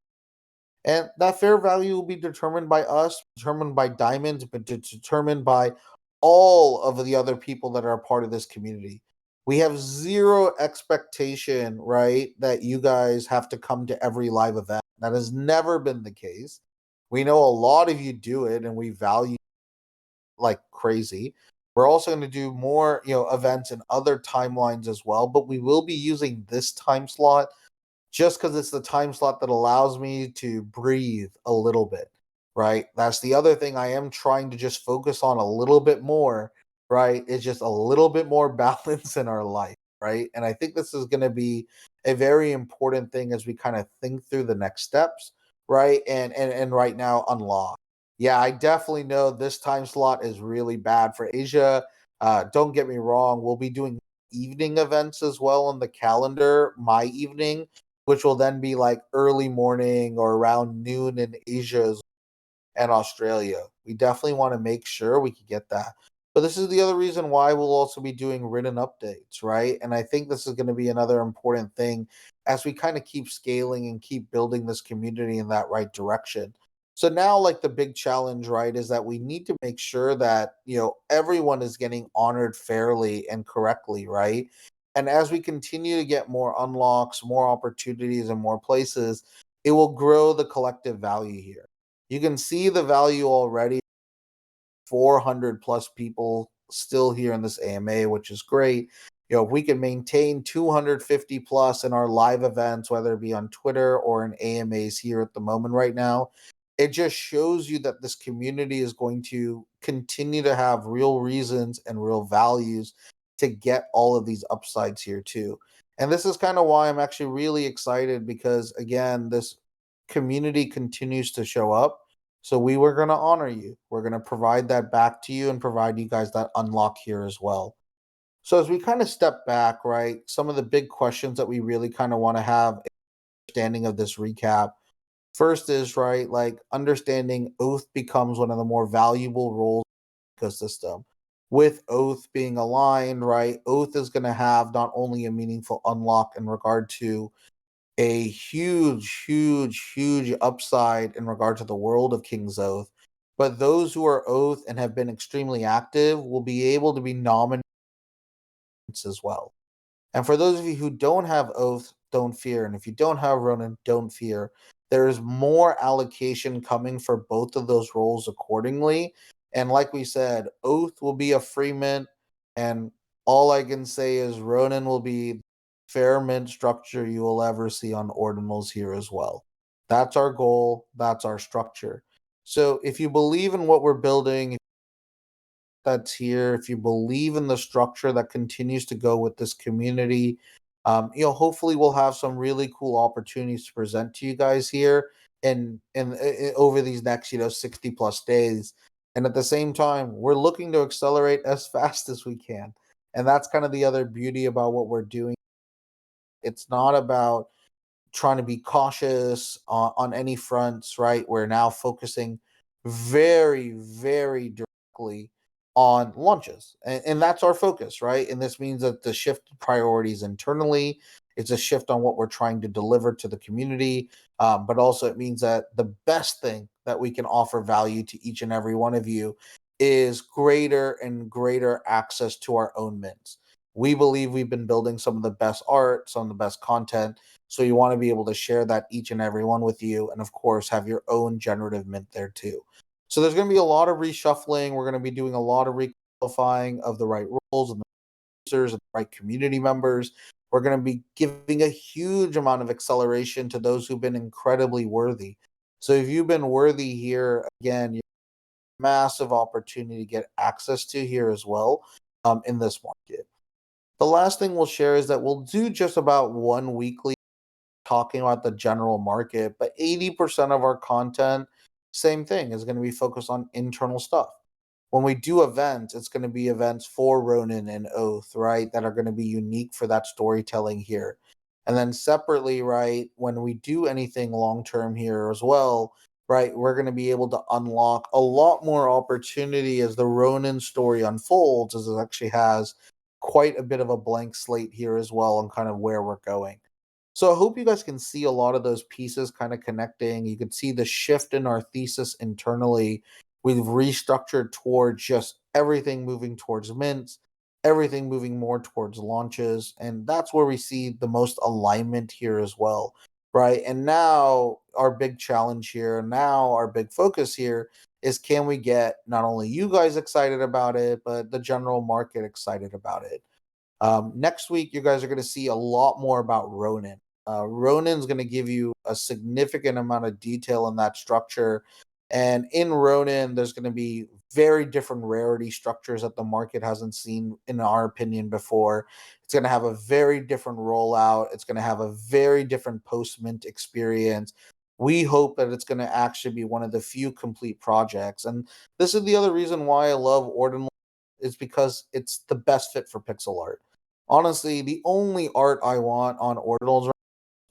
And that fair value will be determined by us, determined by Diamonds, but determined by all of the other people that are a part of this community. We have zero expectation, right, that you guys have to come to every live event. That has never been the case. We know a lot of you do it and we value like crazy. We're also going to do more, events and other timelines as well, but we will be using this time slot just because it's the time slot that allows me to breathe a little bit, right? That's the other thing I am trying to just focus on a little bit more, right? It's just a little bit more balance in our life, right? And I think this is going to be a very important thing as we kind of think through the next steps, right? And right now unlock. Yeah, I definitely know this time slot is really bad for Asia. Don't get me wrong, we'll be doing evening events as well on the calendar, my evening, which will then be like early morning or around noon in Asia and Australia. We definitely want to make sure we can get that. But this is the other reason why we'll also be doing written updates, right? And I think this is going to be another important thing as we kind of keep scaling and keep building this community in that right direction. So now, like the big challenge, right, is that we need to make sure that, everyone is getting honored fairly and correctly, right? And as we continue to get more unlocks, more opportunities, and more places, it will grow the collective value here. You can see the value already. 400 plus people still here in this AMA, which is great. If we can maintain 250 plus in our live events, whether it be on Twitter or in AMAs here at the moment right now, it just shows you that this community is going to continue to have real reasons and real values to get all of these upsides here too. And this is kind of why I'm actually really excited because, again, this community continues to show up, so we were going to honor you. We're going to provide that back to you and provide you guys that unlock here as well. So as we kind of step back, right, some of the big questions that we really kind of want to have understanding of this recap. First is, right, like understanding Oath becomes one of the more valuable roles in the ecosystem. With Oath being aligned, right, Oath is going to have not only a meaningful unlock in regard to a huge, huge, huge upside in regard to the world of King's Oath. But those who are Oath and have been extremely active will be able to be nominated as well. And for those of you who don't have Oath, don't fear. And if you don't have Ronin, don't fear. There is more allocation coming for both of those roles accordingly. And like we said, Oath will be a free mint. And all I can say is Ronin will be fair mint structure you will ever see on ordinals here as well. That's our goal. That's our structure. So if you believe in what we're building, that's here, if you believe in the structure that continues to go with this community, hopefully we'll have some really cool opportunities to present to you guys here and over these next, 60 plus days. And at the same time, we're looking to accelerate as fast as we can. And that's kind of the other beauty about what we're doing. It's not about trying to be cautious on any fronts, right? We're now focusing very, very directly on launches. And that's our focus, right? And this means that the shift priorities internally, it's a shift on what we're trying to deliver to the community. But also, it means that the best thing that we can offer value to each and every one of you is greater and greater access to our own mints. We believe we've been building some of the best art, some of the best content, so you want to be able to share that each and every one with you, and of course, have your own generative mint there too. So there's going to be a lot of reshuffling. We're going to be doing a lot of requalifying of the right roles and the users and the right community members. We're going to be giving a huge amount of acceleration to those who've been incredibly worthy. So if you've been worthy here, again, you're a massive opportunity to get access to here as well in this market. The last thing we'll share is that we'll do just about one weekly talking about the general market, but 80% of our content, same thing, is going to be focused on internal stuff. When we do events, it's going to be events for Ronin and Oath, right? That are going to be unique for that storytelling here. And then separately, right, when we do anything long term here as well, right, we're going to be able to unlock a lot more opportunity as the Ronin story unfolds, as it actually has quite a bit of a blank slate here as well on kind of where we're going. So I hope you guys can see a lot of those pieces kind of connecting. You can see the shift in our thesis internally. We've restructured towards just everything moving towards mints, everything moving more towards launches, and that's where we see the most alignment here as well, right? And now our big challenge here, now our big focus here is, can we get not only you guys excited about it, but the general market excited about it? Next week, you guys are going to see a lot more about Ronin. Ronin's going to give you a significant amount of detail in that structure. And in Ronin, there's going to be very different rarity structures that the market hasn't seen, in our opinion, before. It's going to have a very different rollout. It's going to have a very different post mint experience. We hope that it's going to actually be one of the few complete projects. And this is the other reason why I love Ordinal, is because it's the best fit for pixel art. Honestly, the only art I want on Ordinals are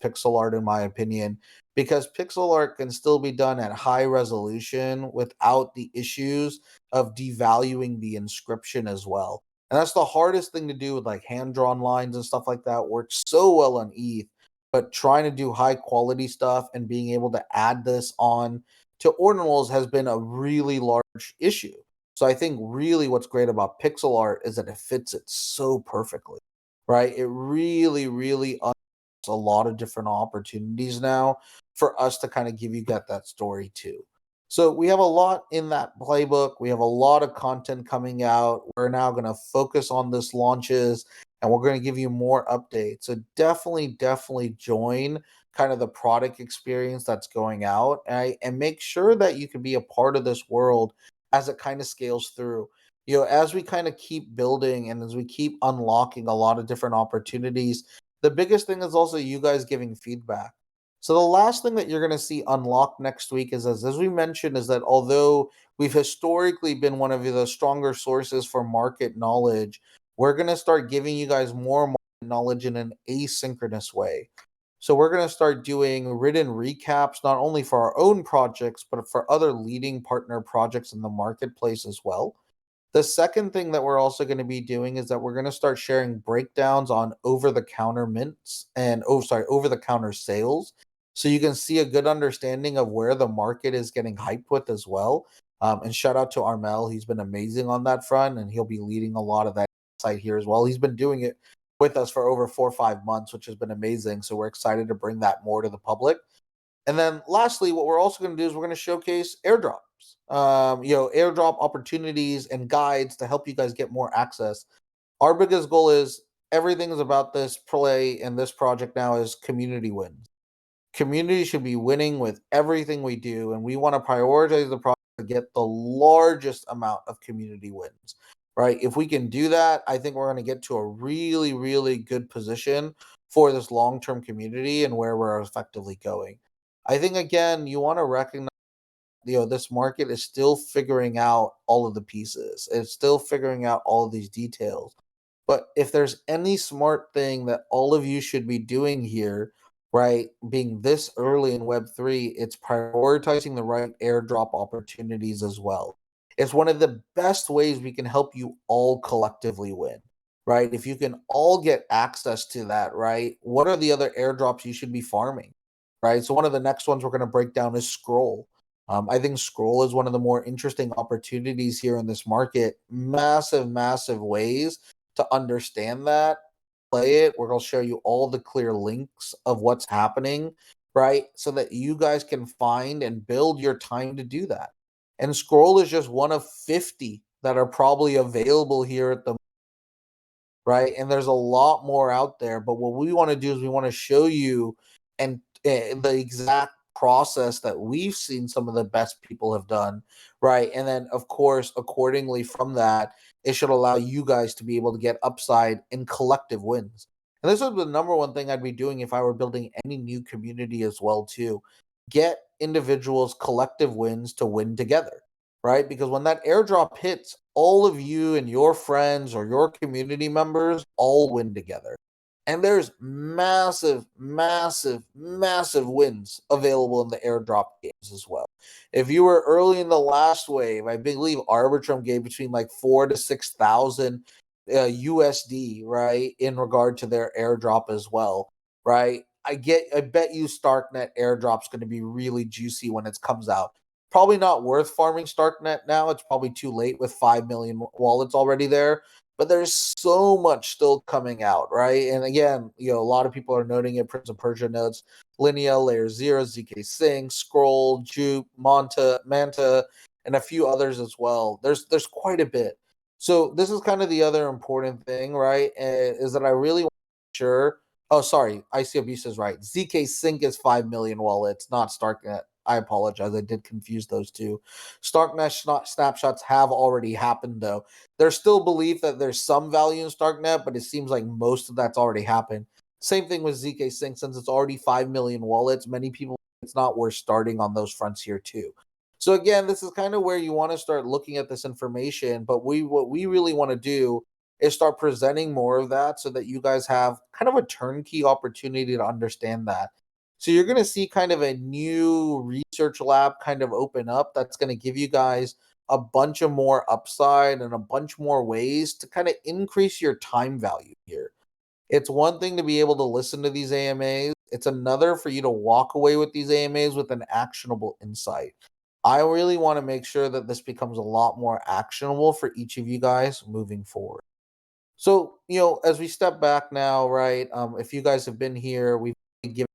pixel art, in my opinion, because pixel art can still be done at high resolution without the issues of devaluing the inscription as well. And that's the hardest thing to do with like hand drawn lines and stuff like that. Works so well on ETH, but trying to do high quality stuff and being able to add this on to Ordinals has been a really large issue. So I think really what's great about pixel art is that it fits it so perfectly, right? It really, really a lot of different opportunities now for us to kind of give you that story too. So we have a lot in that playbook. We have a lot of content coming out. We're now going to focus on this launches, and we're going to give you more updates. So definitely join kind of the product experience that's going out, and make sure that you can be a part of this world as it kind of scales through. As we kind of keep building and as we keep unlocking a lot of different opportunities, the biggest thing is also you guys giving feedback. So the last thing that you're going to see unlocked next week is, as we mentioned, is that although we've historically been one of the stronger sources for market knowledge, we're going to start giving you guys more market knowledge in an asynchronous way. So we're going to start doing written recaps, not only for our own projects, but for other leading partner projects in the marketplace as well. The second thing that we're also going to be doing is that we're going to start sharing breakdowns on over the counter mints and over the counter sales. So you can see a good understanding of where the market is getting hyped with as well. And shout out to Armel. He's been amazing on that front, and he'll be leading a lot of that site here as well. He's been doing it with us for over 4 or 5 months, which has been amazing. So we're excited to bring that more to the public. And then lastly, what we're also going to do is we're going to showcase airdrops, airdrop opportunities and guides to help you guys get more access. Our biggest goal is everything is about this play and this project now is community wins. Community should be winning with everything we do, and we want to prioritize the project to get the largest amount of community wins, right? If we can do that, I think we're going to get to a really, really good position for this long-term community and where we're effectively going. I think again, you want to recognize, this market is still figuring out all of the pieces. It's still figuring out all of these details. But if there's any smart thing that all of you should be doing here, right, being this early in Web3, it's prioritizing the right airdrop opportunities as well. It's one of the best ways we can help you all collectively win, right? If you can all get access to that, right, what are the other airdrops you should be farming, right? So one of the next ones we're going to break down is Scroll. I think Scroll is one of the more interesting opportunities here in this market. Massive ways to understand that, play it. We're going to show you all the clear links of what's happening, right? So that you guys can find and build your time to do that. And Scroll is just one of 50 that are probably available here at the, right? And there's a lot more out there. But what we want to do is we want to show you and the exact process that we've seen some of the best people have done, right? And then, of course, accordingly from that, it should allow you guys to be able to get upside in collective wins. And this is the number one thing I'd be doing if I were building any new community as well, too. Get individuals collective wins to win together, right? Because when that airdrop hits, all of you and your friends or your community members all win together. And there's massive wins available in the airdrop games as well. If you were early in the last wave, I believe Arbitrum gave between like 4 to 6,000 USD, right, in regard to their airdrop as well, right? I bet you Starknet airdrop's going to be really juicy when it comes out. Probably not worth farming Starknet now. It's probably too late with 5 million wallets already there. But there's so much still coming out, right? And again, a lot of people are noting it. Prince of Persia notes Linea, Layer Zero, ZK Sync, Scroll, Jupe, Manta, and a few others as well. There's quite a bit. So this is kind of the other important thing, right? Is that I really want to make sure. Oh, sorry, ICOB is right. ZK Sync is 5 million wallets, not Starknet. I apologize. I did confuse those two. Starknet snapshots have already happened, though. There's still belief that there's some value in Starknet, but it seems like most of that's already happened. Same thing with ZK Sync, since it's already 5 million wallets. Many people, it's not worth starting on those fronts here, too. So again, this is kind of where you want to start looking at this information. But what we really want to do is start presenting more of that so that you guys have kind of a turnkey opportunity to understand that. So you're going to see kind of a new research lab kind of open up that's going to give you guys a bunch of more upside and a bunch more ways to kind of increase your time value here. It's one thing to be able to listen to these AMAs. It's another for you to walk away with these AMAs with an actionable insight. I really want to make sure that this becomes a lot more actionable for each of you guys moving forward. So, as we step back now, right? If you guys have been here, we've given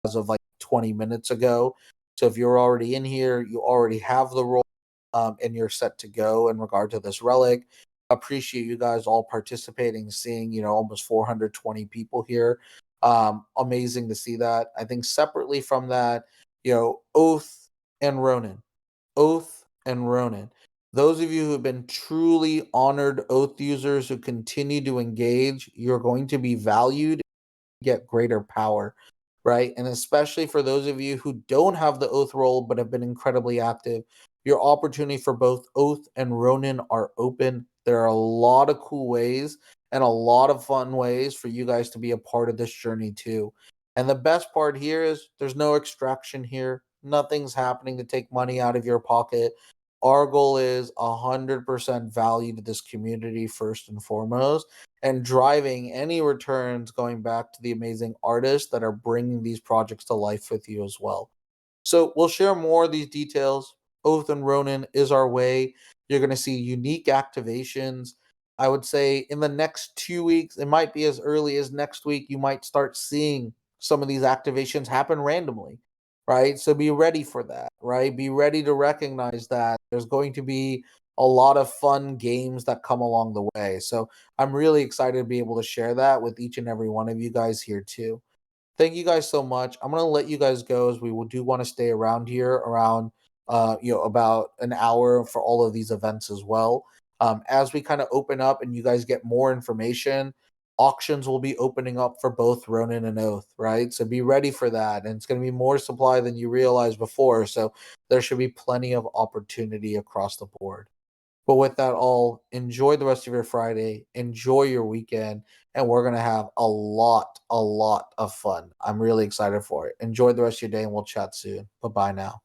as of like 20 minutes ago. So if you're already in here, you already have the role, and you're set to go in regard to this relic. Appreciate you guys all participating, seeing, almost 420 people here. Amazing to see that. I think separately from that, Oath and Ronin. Oath and Ronin. Those of you who have been truly honored Oath users who continue to engage, you're going to be valued, get greater power, right? And especially for those of you who don't have the Oath role but have been incredibly active, your opportunity for both Oath and Ronin are open. There are a lot of cool ways and a lot of fun ways for you guys to be a part of this journey too. And the best part here is there's no extraction here. Nothing's happening to take money out of your pocket. Our goal is 100% value to this community first and foremost, and driving any returns going back to the amazing artists that are bringing these projects to life with you as well. So we'll share more of these details. Oath and Ronin is our way. You're going to see unique activations. I would say in the next 2 weeks, it might be as early as next week, you might start seeing some of these activations happen randomly, right? So be ready for that, right? Be ready to recognize that there's going to be a lot of fun games that come along the way. So I'm really excited to be able to share that with each and every one of you guys here too. Thank you guys so much. I'm gonna let you guys go as we will do want to stay around here around about an hour for all of these events as well. As we kind of open up and you guys get more information, auctions will be opening up for both Ronin and Oath, right? So be ready for that. And it's gonna be more supply than you realized before. So there should be plenty of opportunity across the board. But with that all, enjoy the rest of your Friday, enjoy your weekend, and we're going to have a lot of fun. I'm really excited for it. Enjoy the rest of your day, and we'll chat soon. Bye bye now.